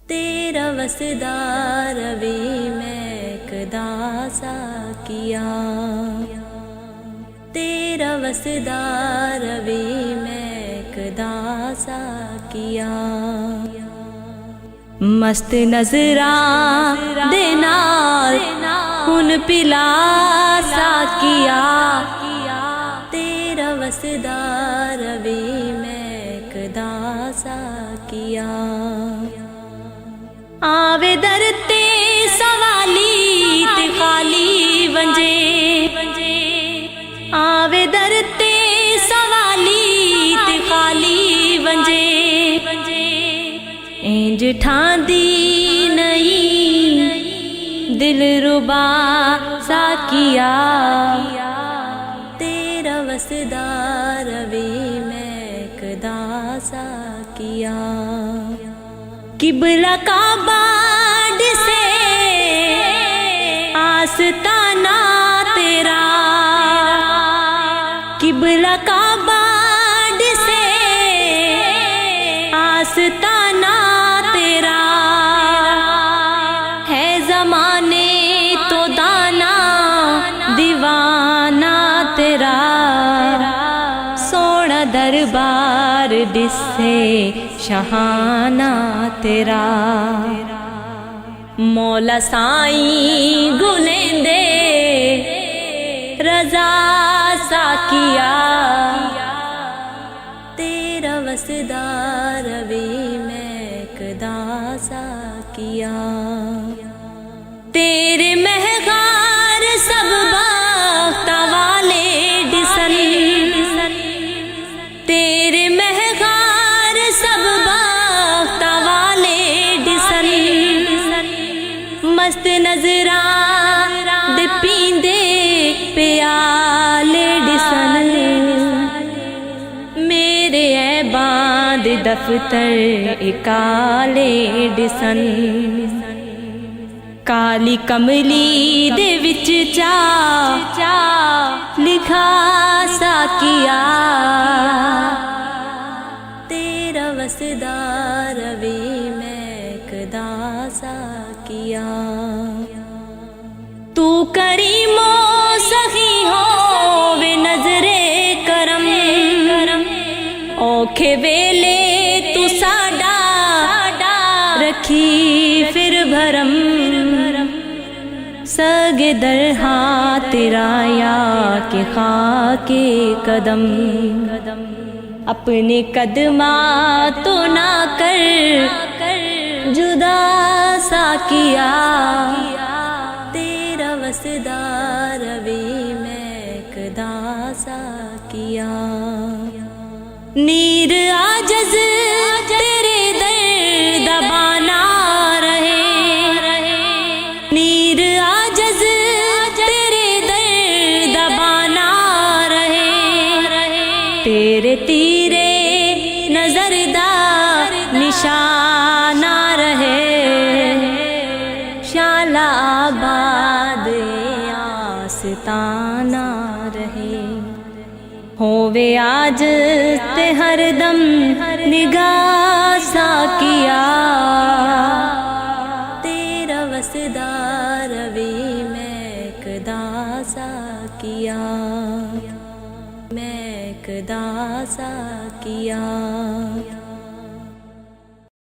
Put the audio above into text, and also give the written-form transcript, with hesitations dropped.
تیرا وسدار بھی میں کدا سا کیا، تیرا وسدار بھی میں کدا سا کیا، مست نظراں دے نال ہن پلا سا کیا، تیرا وسدار بھی میں کدا سا کیا، آوے در تے سوالی تے خالی ونجے، آوے در تے سوالی تے خالی ونجے، انج ٹھاندی نہیں دل ربا سا کیا، تیرا وسدار بھی میں کدا سا کیا، قبلہ کعبہ سے آستانہ تیرا، قبلہ کعبہ سے آستانہ تیرا، ہے زمانے تو دانا دیوانہ تیرا، سونا دربار دسے شہانہ تیرا، مولا سائیں گلیں دے رضا سا کیا، تیرا وسدار بھی میں کدا سا کیا، تیرے مہغار سب بخت والے ڈسن، تیرے مہغار سب بخت والے ڈسن، مست نظراں دے پیندے پیالے ڈسن، میرے عیباں دے دفتر اکالے ڈسن، کالی کملی دے وچ چا لکھا سا کیا، تیرا وسدار بھی میں کدا سا کیا، تو کریم و سخی ہو وے نظر کرم، اوکھے ویلے تو ساڈا رکھی پھر بھرم، سگے درہاں تیرا یا کہ خاک قدم، اپنے قدمات تو نہ کر جدا سا کیا، تیرا وسدار بھی میں کدا سا کیا، نیر عاجز تیرے در دبانا رہے، نیر عاجز تیرے در دبانا رہے، تیرے تیرے نظر دا نشانہ رہے، شالا آباد آستانہ رہے، ہووے آج تے ہر دم نگاہ سا کیا، تیرا وسدار بھی میں کدا سا کیا، میں کدا سا کیا۔